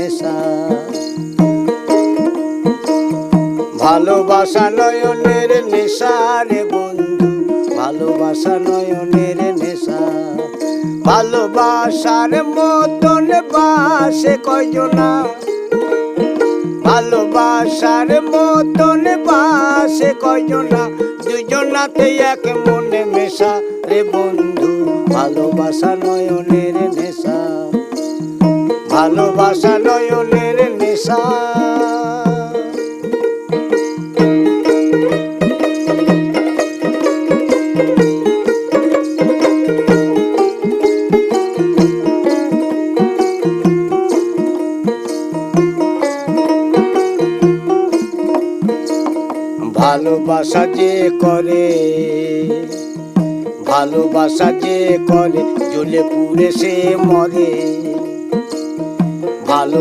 নেশা। ভালোবাসা নয়নের নেশা রে বন্ধু, ভালোবাসা নয়নের নেশা। ভালোবাসার মতন বাসে কয়জনা, ভালোবাসার মতন বাসে কয়জনা, দুজনাতে এক মনে মেশা রে বন্ধু, ভালোবাসা নয়নের নেশা, ভালোবাসা নয়নের নেশা। ভালোবাসা যে করে, ভালোবাসা যে করে, জ্বলে পুড়ে সে মরে। ভালো